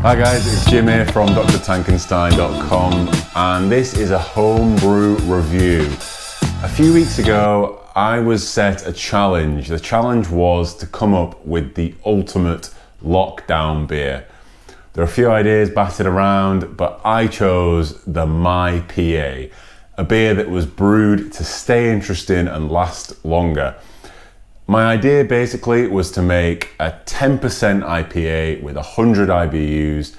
Hi guys, it's Jim here from drtankenstein.com and this is a homebrew review. A few weeks ago I was set a challenge. The challenge was to come up with the ultimate lockdown beer. There are a few ideas batted around, but I chose the MyPA, a beer that was brewed to stay interesting and last longer. My idea basically was to make a 10% IPA with 100 IBUs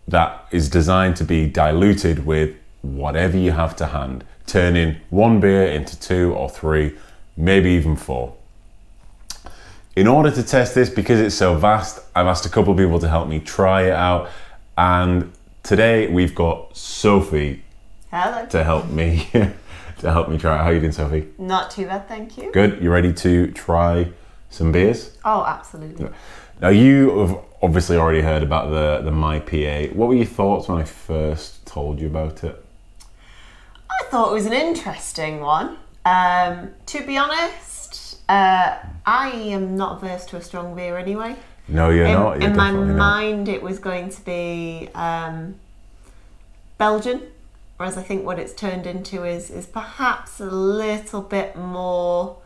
that is designed to be diluted with whatever you have to hand, turning one beer into 2 or 3, maybe even 4. In order to test this, because it's so vast, I've asked a couple of people to help me try it out, and today we've got Sophie. Hello. To help me try it. How are you doing, Sophie? Not too bad, thank you. Good. You ready to try some beers? Oh, absolutely. Now, you have obviously already heard about the MyPA. What were your thoughts when I first told you about it? I thought it was an interesting one. To be honest, I am not averse to a strong beer anyway. No, you're not. You're in my definitely not. mind, it was going to be Belgian. Whereas I think what it's turned into is perhaps a little bit more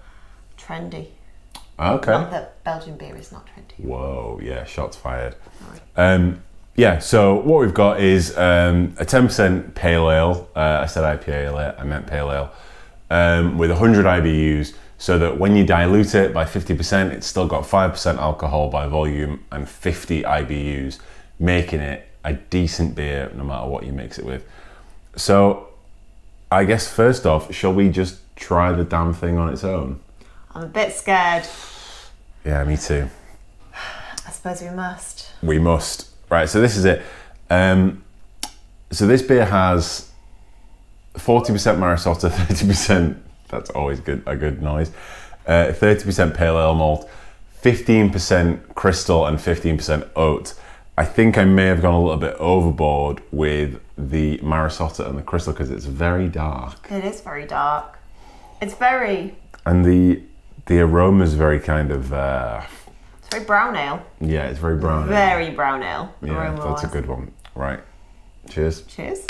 trendy. Okay. Not that Belgian beer is not trendy. Whoa, yeah, shots fired. Sorry. Yeah, so what we've got is a 10% pale ale. I said IPA, I meant pale ale, with 100 IBUs, so that when you dilute it by 50%, it's still got 5% alcohol by volume and 50 IBUs, making it a decent beer no matter what you mix it with. So, I guess first off, shall we just try the damn thing on its own? I'm a bit scared. Yeah, me too. I suppose we must. We must. Right, so this is it. So this beer has 40% Marisota, 30%, that's always good, a good noise, 30% pale ale malt, 15% crystal and 15% oat. I think I may have gone a little bit overboard with the Marisota and the crystal because it's very dark. It is very dark. It's very... And the aroma is very kind of... it's very brown ale. Yeah, it's very brown ale. Very brown ale. Yeah, that's a good one. Right. Cheers. Cheers.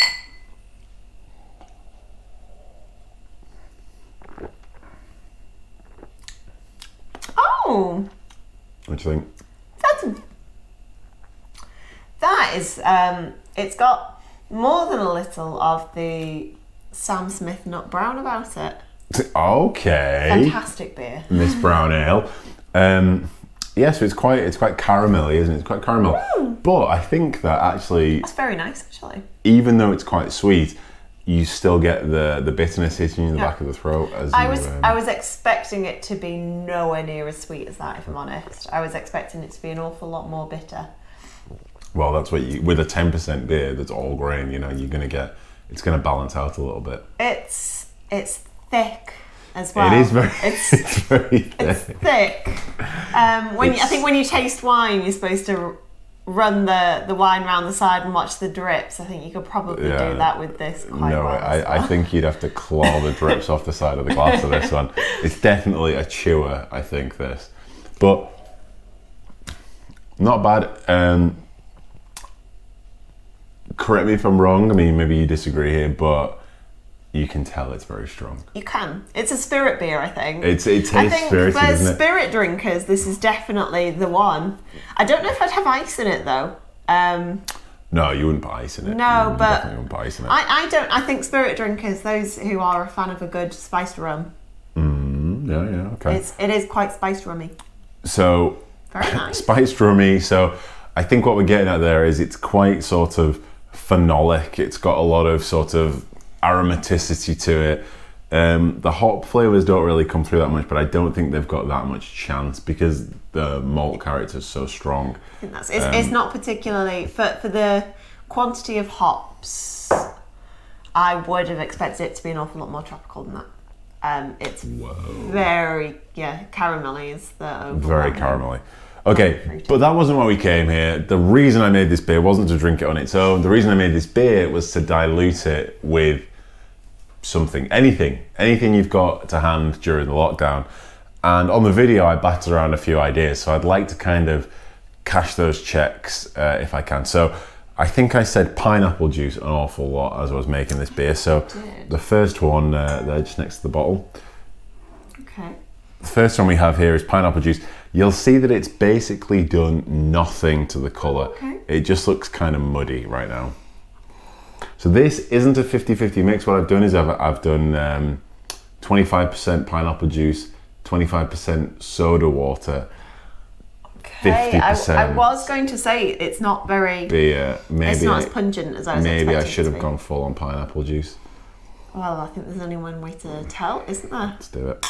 Oh! What do you think? That is, it's got more than a little of the Sam Smith nut brown about it. Okay. Fantastic beer. Miss Brown Ale. Yeah, so it's quite caramelly, isn't it? It's quite caramel. But I think that actually... That's very nice, actually. Even though it's quite sweet, you still get the bitterness hitting you in the back of the throat. I was expecting it to be nowhere near as sweet as that, if I'm honest. I was expecting it to be an awful lot more bitter. Well, that's what with a 10% beer that's all grain, you know, you're gonna get, it's gonna balance out a little bit. It's thick as well. It is very, it's very thick. It's thick. I think when you taste wine, you're supposed to run the wine around the side and watch the drips. I think you could probably do that with this quite well. I think you'd have to claw the drips off the side of the glass of this one. It's definitely a chewer, I think, this. But not bad. Correct me if I'm wrong, I mean, maybe you disagree here, but you can tell it's very strong. You can. It's a spirit beer, I think. It tastes spirited, for doesn't it? Spirit drinkers, this is definitely the one. I don't know if I'd have ice in it, though. No, you wouldn't put ice in it. No, but definitely wouldn't put ice in it. I don't. I think spirit drinkers, those who are a fan of a good spiced rum. Yeah, okay. It is quite spiced rummy. So, very nice. Spiced rummy. So, I think what we're getting at there is it's quite sort of phenolic. It's got a lot of sort of aromaticity to it. The hop flavors don't really come through that much, but I don't think they've got that much chance because the malt character is so strong. I think it's not particularly for the quantity of hops. I would have expected it to be an awful lot more tropical than that. It's very caramelly is the very caramelly. Okay, but that wasn't why we came here. The reason I made this beer wasn't to drink it on its own. The reason I made this beer was to dilute it with something, anything you've got to hand during the lockdown. And on the video, I batted around a few ideas. So I'd like to kind of cash those checks if I can. So I think I said pineapple juice an awful lot as I was making this beer. So the first one there, just next to the bottle. Okay. The first one we have here is pineapple juice. You'll see that it's basically done nothing to the colour. Okay. It just looks kind of muddy right now. So this isn't a 50-50 mix. What I've done is I've done 25% pineapple juice, 25% soda water, Okay, 50%. I was going to say it's not very. Beer. Maybe it's not as pungent as I was expecting. Maybe I should it to have be. gone full on pineapple juice. Well, I think there's only one way to tell, isn't there? Let's do it.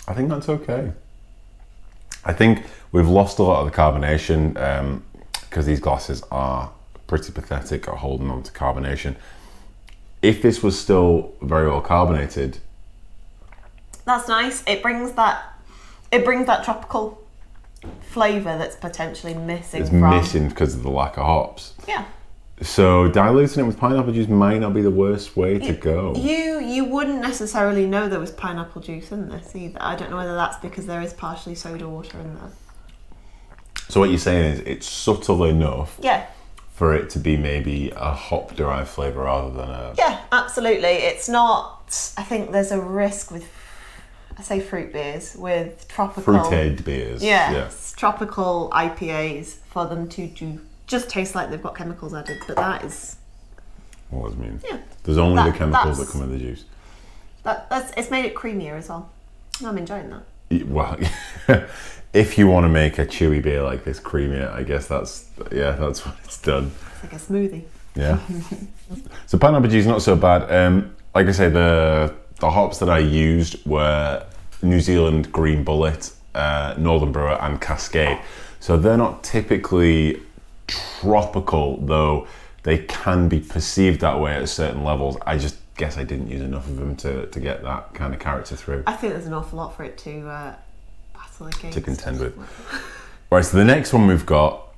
I think that's okay. I think we've lost a lot of the carbonation because these glasses are pretty pathetic at holding on to carbonation. If this was still very well carbonated, that's nice. It brings that tropical flavour that's potentially missing. it's missing because of the lack of hops. Yeah. So diluting it with pineapple juice might not be the worst way to go. You wouldn't necessarily know there was pineapple juice in this either. I don't know whether that's because there is partially soda water in there. So what you're saying is it's subtle enough Yeah. for it to be maybe a hop derived flavour rather than a... Yeah, absolutely. It's not. I think there's a risk with, I say fruit beers, with tropical fruited beers. Yeah, tropical IPAs for them to just taste like they've got chemicals added, but that is. What does it mean? Yeah. There's only the chemicals that come in the juice. It's made it creamier as well. I'm enjoying that. Well, if you want to make a chewy beer like this creamier, I guess that's what it's done. It's like a smoothie. Yeah. So pineapple juice not so bad. Like I say, the hops that I used were New Zealand Green Bullet, Northern Brewer, and Cascade. So they're not typically tropical, though they can be perceived that way at certain levels. I just guess I didn't use enough of them to get that kind of character through. I think there's an awful lot for it to battle against. To contend with. Right, so the next one we've got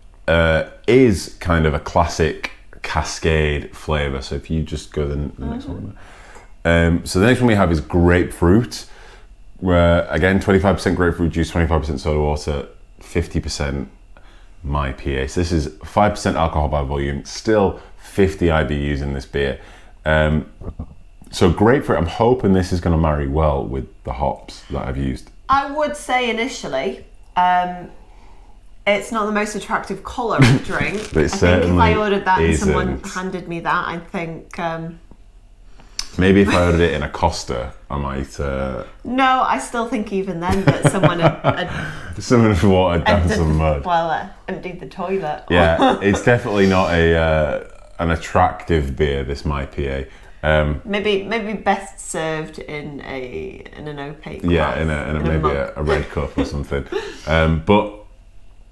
is kind of a classic Cascade flavour. So if you just go to the next one. So the next one we have is Grapefruit, where again 25% grapefruit juice, 25% soda water, 50% MyPA. So this is 5% alcohol by volume, still 50 IBUs in this beer. So grapefruit, I'm hoping this is going to marry well with the hops that I've used. I would say initially, it's not the most attractive colour of drink. But it I think if I ordered that and isn't. someone handed me that, I think... Maybe if I ordered it in a Costa, I might... No, I still think even then that someone had someone had watered down some mud. Well, emptied the toilet. Yeah, it's definitely not an attractive beer, this MyPA. Maybe best served in an opaque Yeah, glass, in a maybe mug. a red cup or something. But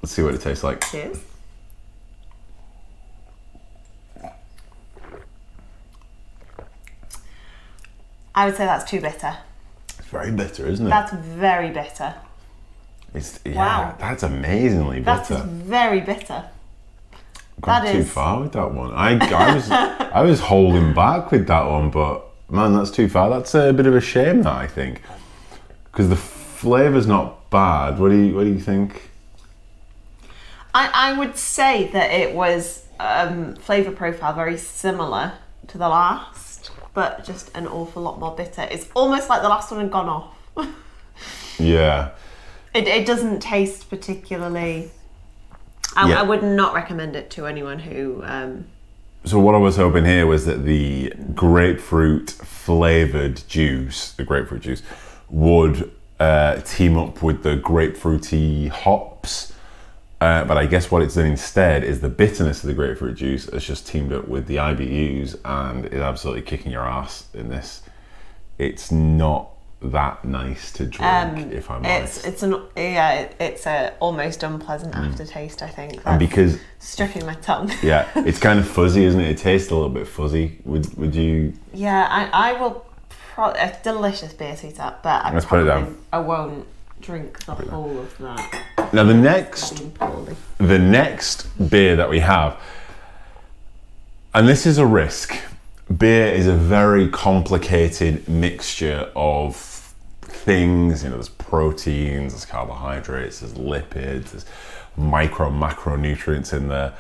let's see what it tastes like. Cheers. I would say that's too bitter. It's very bitter, isn't it? That's very bitter. Wow. That's amazingly That bitter. is very bitter. Gone too far with that one. I was holding back with that one, but man, that's too far. That's a bit of a shame, that I think, because the flavour's not bad. What do you think? I would say that it was flavour profile very similar to the last, but just an awful lot more bitter. It's almost like the last one had gone off. Yeah. It doesn't taste particularly... I would not recommend it to anyone who... So what I was hoping here was that the grapefruit flavoured juice, the grapefruit juice, would team up with the grapefruity hops. But I guess what it's done instead is the bitterness of the grapefruit juice has just teamed up with the IBUs and is absolutely kicking your ass in this. It's not that nice to drink, if I'm honest. It's a almost unpleasant aftertaste, I think. And because stuck in my tongue. Yeah, it's kind of fuzzy, isn't it? It tastes a little bit fuzzy. Would you? Yeah, I will. A delicious beer, sweetheart, but Let's put it down. I won't drink the whole of that. Now the next beer that we have, and this is a risk. beer is a very complicated mixture of things. You know, there's proteins, there's carbohydrates, there's lipids, there's macronutrients in there.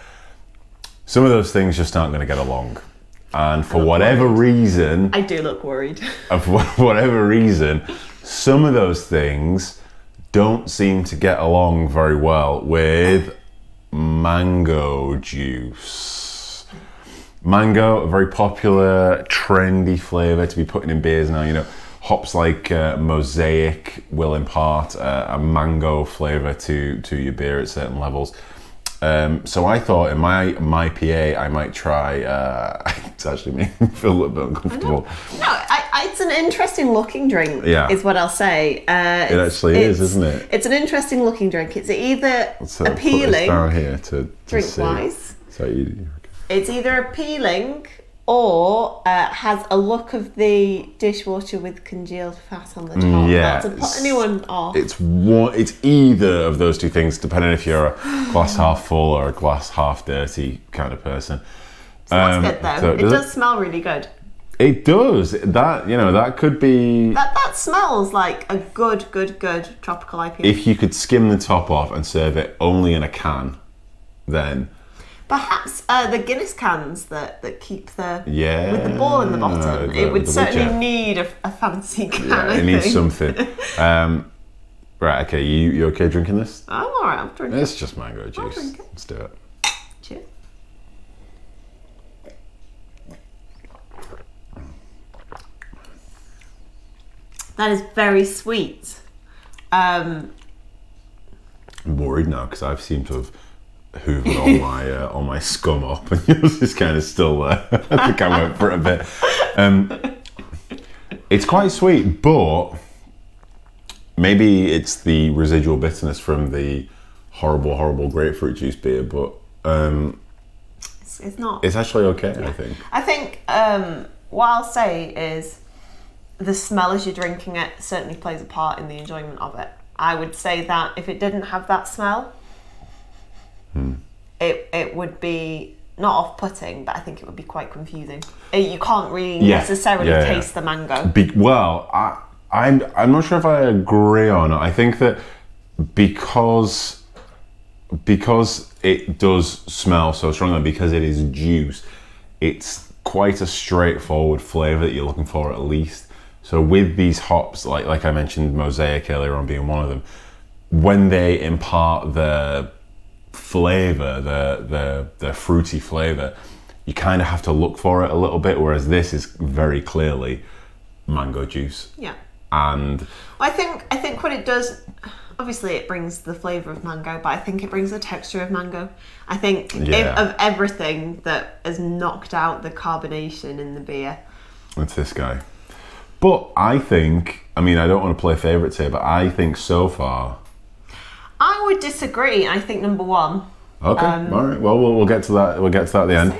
Some of those things just aren't going to get along. And for whatever reason... I do look worried. And for whatever reason, some of those things don't seem to get along very well with mango juice. Mango, a very popular, trendy flavour to be putting in beers now. You know, hops like Mosaic will impart a mango flavour to your beer at certain levels. So I thought in my MyPA I might try. It's actually made me feel a little bit uncomfortable. No, it's an interesting looking drink. Yeah, is what I'll say. It actually is, isn't it? It's an interesting looking drink. It's either appealing. Put this down here to drink see. wise. So okay. It's either appealing or has a look of the dishwater with congealed fat on the top. Yeah, not to put anyone off. It's either of those two things, depending if you're a glass half full or a glass half dirty kind of person. So that's good though. It does smell really good. It does. That could be. That smells like a good tropical IPA. If you could skim the top off and serve it only in a can, then. Perhaps the Guinness cans that keep with the ball in the bottom. It would certainly need a fancy can. Yeah, it needs something. Right, okay, you okay drinking this? I'm alright, I'm drinking it. It's just mango juice. I'll drink it. Let's do it. Cheers. That is very sweet. I'm worried now because I've seemed to have hoovered all my scum up, and yours is kind of still there. I think I went for it a bit. It's quite sweet, but maybe it's the residual bitterness from the horrible grapefruit juice beer. But it's not. It's actually okay. Yeah. I I think what I'll say is the smell as you're drinking it certainly plays a part in the enjoyment of it. I would say that if it didn't have that smell, it would be not off-putting, but I think it would be quite confusing. You can't really necessarily taste the mango. I'm not sure if I agree on it. I think that because it does smell so strongly, because it is juice, it's quite a straightforward flavour that you're looking for at least. So with these hops, like I mentioned, Mosaic earlier on being one of them, when they impart the flavour, the fruity flavour, you kind of have to look for it a little bit, whereas this is very clearly mango juice. Yeah. And I think what it does, obviously it brings the flavour of mango, but I think it brings the texture of mango. I think of everything that has knocked out the carbonation in the beer, it's this guy. But I think, I don't want to play favourites here, but I think so far... I would disagree. I think number one. Okay, all right. Well, we'll get to that. We'll get to that at the end.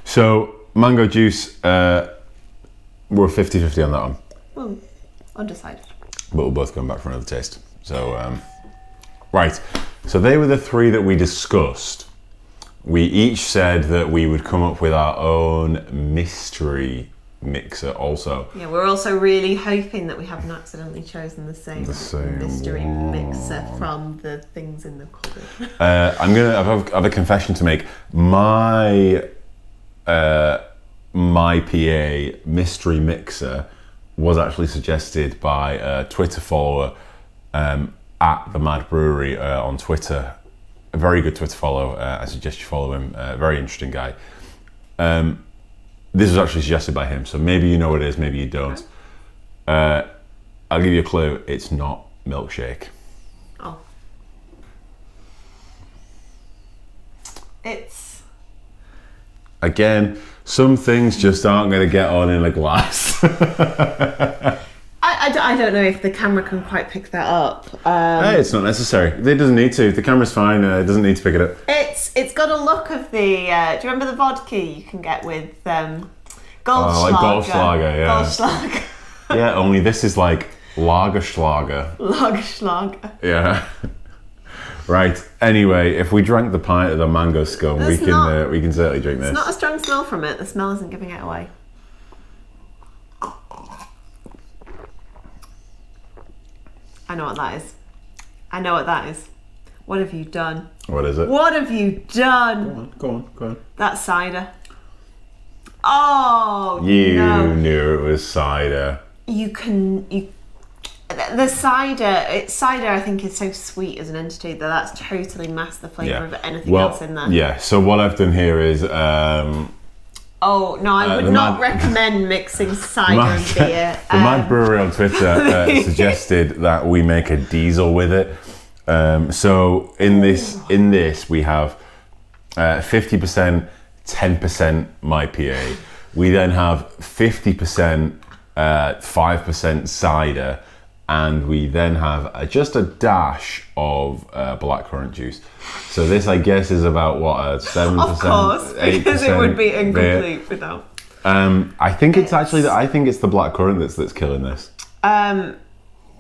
So, mango juice, we're 50-50 on that one. Well, undecided. But we'll both come back for another taste. So, right. So they were the three that we discussed. We each said that we would come up with our own mystery mixer also. Yeah, we're also really hoping that we haven't accidentally chosen the same mystery mixer from the things in the cupboard. I have a confession to make. My MyPA mystery mixer was actually suggested by a Twitter follower at the Mad Brewery on Twitter. A very good Twitter follow. I suggest you follow him. Very interesting guy. This was actually suggested by him, so maybe you know what it is, maybe you don't. I'll give you a clue. It's not milkshake. Oh. It's... Again, some things just aren't going to get on in a glass. I don't know if the camera can quite pick that up. Hey, it's not necessary. It doesn't need to. The camera's fine. It doesn't need to pick it up. It's got a look of the... do you remember the vodka you can get with Goldschlager? Oh, like Goldschlager, yeah. Goldschlager. Yeah, only this is like Lagerschlager. Lagerschlager. Yeah. Right. Anyway, if we drank the pint of the mango scum, we can certainly drink this. It's not a strong smell from it. The smell isn't giving it away. I know what that is. I know what that is. What have you done? What is it? What have you done? Go on. That's cider. Oh, You no. knew it was cider. The cider I think is so sweet as an entity that's totally masked the flavour of anything else in there. Yeah, so what I've done here is... Oh, no, I would not recommend mixing cider and beer. The Mad Brewery on Twitter suggested that we make a diesel with it. So in this we have 50%, 10% MyPA. We then have 50%, 5% cider, and we then have just a dash of blackcurrant juice. So this, I guess, is about what, 7%, of course, because it would be incomplete without. I think it's actually the blackcurrant that's killing this.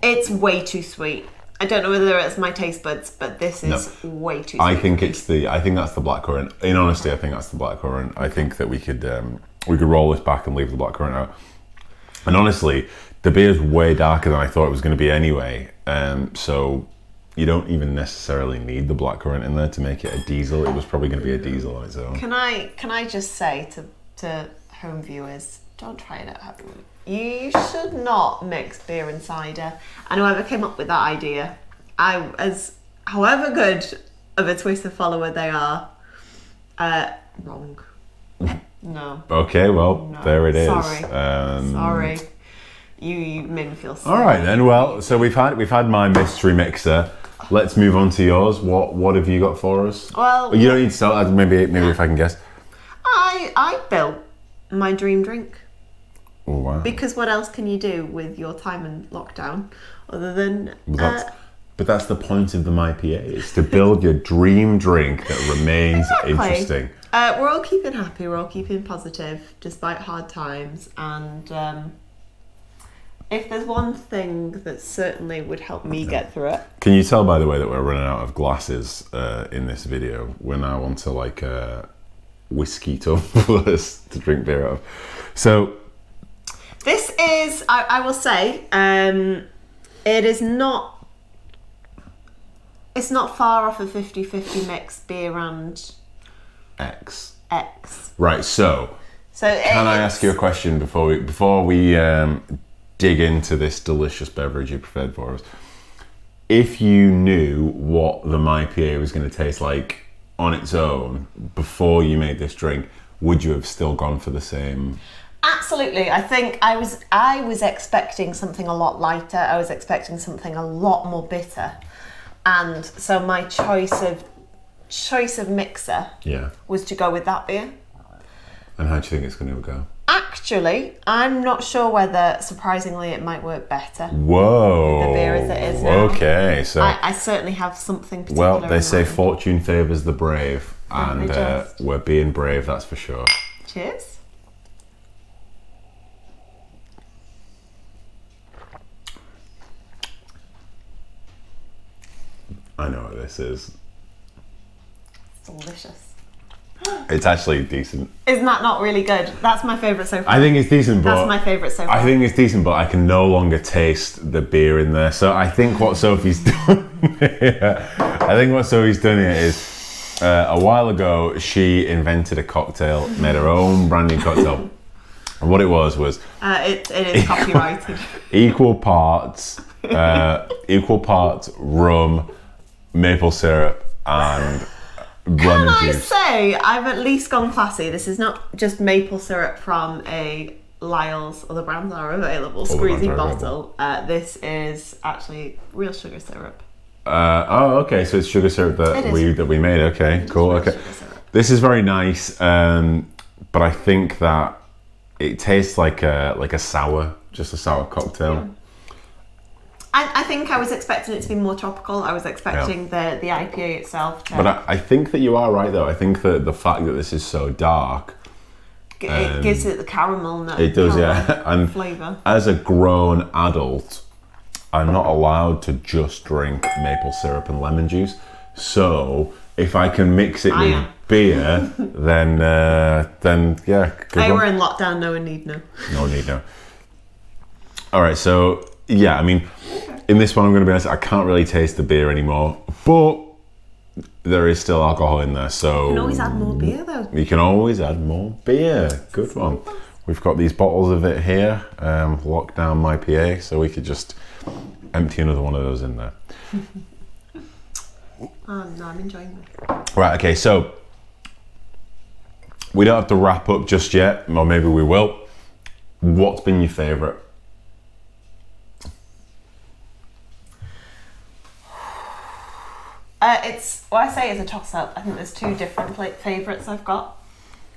It's way too sweet. I don't know whether it's my taste buds, but this is way too sweet. I think that's the blackcurrant. In honesty, I think that's the blackcurrant. I think that we could roll this back and leave the blackcurrant out. And honestly, the beer's way darker than I thought it was going to be anyway. So you don't even necessarily need the blackcurrant in there to make it a diesel. It was probably going to be a diesel on its own. Can I just say to home viewers, don't try it at home. You should not mix beer and cider. And whoever came up with that idea, however good of a Twitter follower they are, wrong. No. Okay, well, no. there it is. Sorry. You made me feel sorry. All right then. Well, so we've had my mystery mixer. Let's move on to yours. What have you got for us? Well, you don't need to tell. Maybe if I can guess. I built my dream drink. Oh wow! Because what else can you do with your time in lockdown other than? But that's the point of the MyPA, is to build your dream drink that remains interesting. We're all keeping happy. We're all keeping positive despite hard times, and if there's one thing that certainly would help me get through it. Can you tell, by the way, that we're running out of glasses in this video? We're now onto like whiskey tumblers to drink beer out of. So. This is, I will say, it is not, it's not far off a 50-50 mix beer and X. Right, so can I ask you a question before we dig into this delicious beverage you prepared for us? If you knew what the MyPA was going to taste like on its own before you made this drink, would you have still gone for the same? Absolutely. I think I was expecting something a lot lighter. I was expecting something a lot more bitter. And so my choice of mixer was to go with that beer. And how do you think it's going to go? Actually, I'm not sure whether, surprisingly, it might work better. Whoa. With the beer as it is now. Okay, so I certainly have something particular. Well, they say mind. Fortune favours the brave, and we're being brave, that's for sure. Cheers. I know what this is. It's delicious. It's actually decent. Isn't that not really good? That's my favourite so far. I think it's decent, but... That's my favourite so far. I think it's decent, but I can no longer taste the beer in there. So I think what Sophie's done here... is... a while ago, she invented a cocktail, made her own brand new cocktail. And what it was... it is copyrighted. equal parts rum, maple syrup, and lemon juice. Can I say, I've at least gone classy. This is not just maple syrup from a Lyle's, other brands are available, squeezy bottle. This is actually real sugar syrup. Okay, so it's sugar syrup that we made. Okay, cool. Okay, this is very nice, but I think that it tastes like a sour cocktail. Yeah. I think I was expecting it to be more tropical. I was expecting the IPA itself to... But I think that you are right, though. I think that the fact that this is so dark... It gives it the caramel nut. It does, yeah. And flavour. As a grown adult, I'm not allowed to just drink maple syrup and lemon juice. So if I can mix it with beer, then yeah. We're in lockdown, no need no. No need no. All right, so... Yeah, I mean, In this one, I'm going to be honest, I can't really taste the beer anymore, but there is still alcohol in there, so... You can always add more beer, though. You can always add more beer. Good one. We've got these bottles of it here, locked down MyPA, so we could just empty another one of those in there. Oh, no, I'm enjoying this. Right, okay, so we don't have to wrap up just yet, or maybe we will. What's been your favourite? I say it's a toss-up. I think there's two different favourites I've got.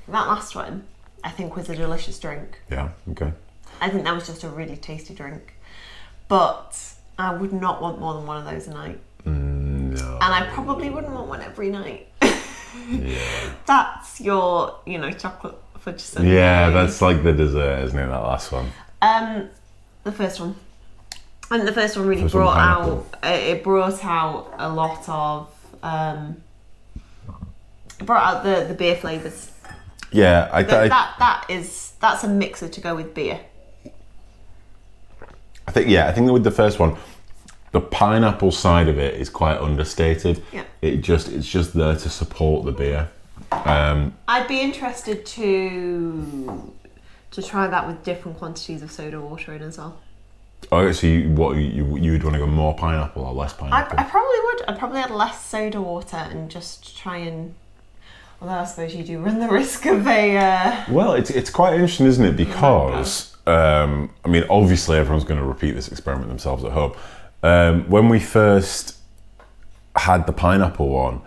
That last one, I think, was a delicious drink. Yeah, okay. I think that was just a really tasty drink. But I would not want more than one of those a night. No. And I probably wouldn't want one every night. Yeah. That's your, chocolate fudge sundae. Yeah, that's like the dessert, isn't it, that last one? The first one. And the first one really First one, brought pineapple. out a lot of, it brought out the beer flavours. Yeah, That's a mixer to go with beer. I think that with the first one, the pineapple side of it is quite understated. Yeah. It's just there to support the beer. I'd be interested to try that with different quantities of soda water in as well. Oh, so you would want to go more pineapple or less pineapple? I probably would. I'd probably add less soda water and just try and... Although I suppose you do run the risk of a... Well, it's quite interesting, isn't it? Because, obviously everyone's going to repeat this experiment themselves at home. When we first had the pineapple one,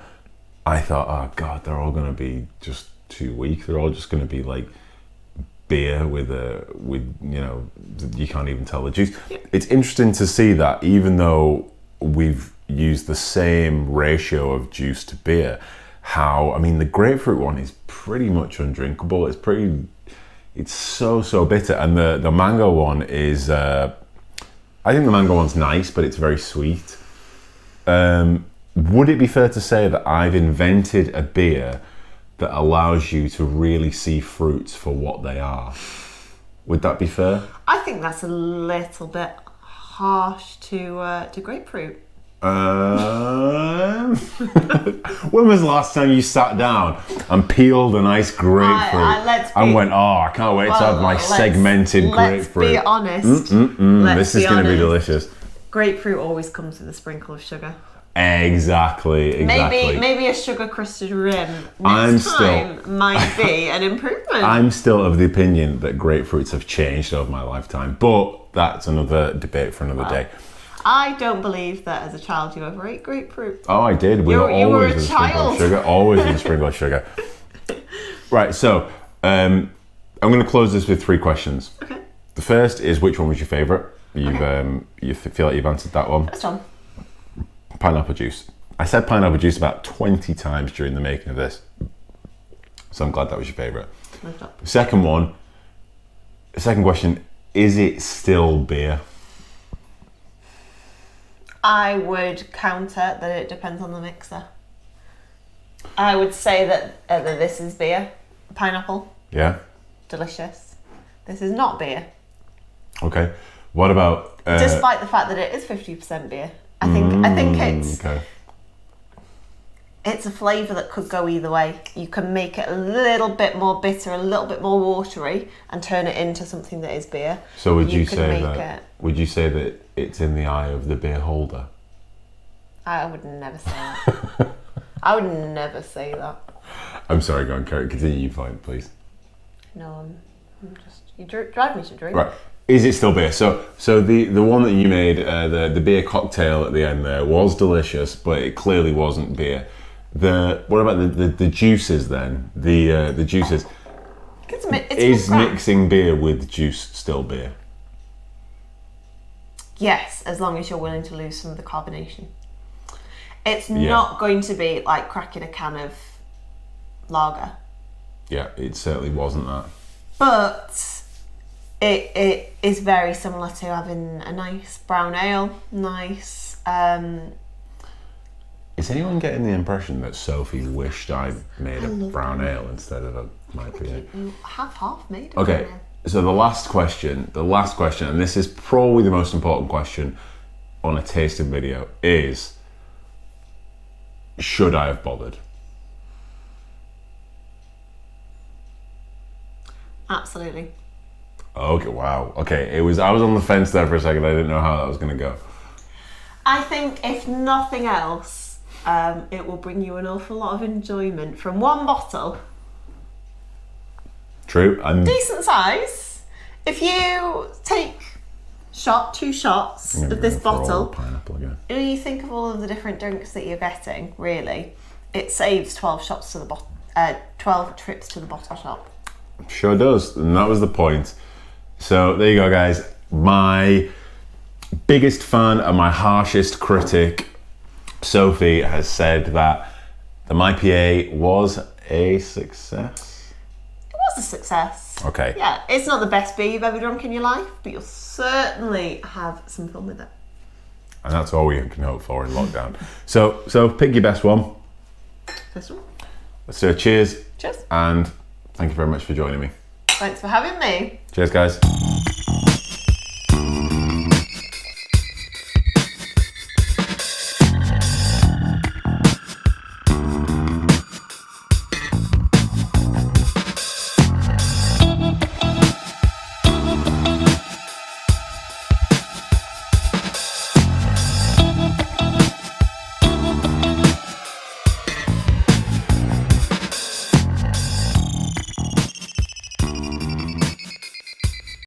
I thought, oh God, they're all going to be just too weak. They're all just going to be like beer with you can't even tell the juice. Yeah. It's interesting to see that even though we've used the same ratio of juice to beer, the grapefruit one is pretty much undrinkable. It's so bitter, and the mango one is I think the mango one's nice, but it's very sweet. Would it be fair to say that I've invented a beer that allows you to really see fruits for what they are? Would that be fair? I think that's a little bit harsh to grapefruit. When was the last time you sat down and peeled a nice grapefruit and went, I can't wait to have my segmented grapefruit? Let's be honest. This is going to be delicious. Grapefruit always comes with a sprinkle of sugar. Exactly. Maybe a sugar crusted rim next time might be an improvement. I'm still of the opinion that grapefruits have changed over my lifetime, but that's another debate for another day. I don't believe that as a child you ever ate grapefruit. Oh, I did. We were always with a sprinkle of sugar. Always with a sprinkle of sugar. Right, so I'm going to close this with 3 questions. Okay. The first is, which one was your favourite? You feel like you've answered that one? That's Tom. Pineapple juice. I said pineapple juice about 20 times during the making of this, so I'm glad that was your favourite. Second question, is it still beer? I would counter that it depends on the mixer. I would say that this is beer. Pineapple. Yeah. Delicious. This is not beer. Okay. What about... Despite the fact that it is 50% beer. I think it's a flavour that could go either way. You can make it a little bit more bitter, a little bit more watery, and turn it into something that is beer. So would you say that it's in the eye of the beer holder? I would never say that. I would never say that. I'm sorry, go on, continue your point, please. No, I'm just... You drive me to drink. Right. Is it still beer? So the one that you made, the beer cocktail at the end there was delicious, but it clearly wasn't beer. What about the juices then? The juices. Is mixing beer with juice still beer? Yes, as long as you're willing to lose some of the carbonation. It's not going to be like cracking a can of lager. Yeah, it certainly wasn't that. But it is very similar to having a nice brown ale. Nice. Is anyone getting the impression that Sophie wished I made a brown ale instead of a MyPA? You have half made it. Okay, so the last question, and this is probably the most important question. on a tasting video is, should I have bothered? Absolutely. Okay, wow. Okay, I was on the fence there for a second. I didn't know how that was going to go. I think if nothing else, it will bring you an awful lot of enjoyment from one bottle. True. Decent size. If you take two shots of this bottle, pineapple again. You think of all of the different drinks that you're getting, really, it saves 12 shots to the 12 trips to the bottle shop. Sure does, and that was the point. So there you go, guys. My biggest fan and my harshest critic, Sophie, has said that the MyPA was a success. It was a success. Okay. Yeah, it's not the best beer you've ever drunk in your life, but you'll certainly have some fun with it. And that's all we can hope for in lockdown. So pick your best one. This one. Let's do a cheers. Cheers. And thank you very much for joining me. Thanks for having me. Cheers, guys.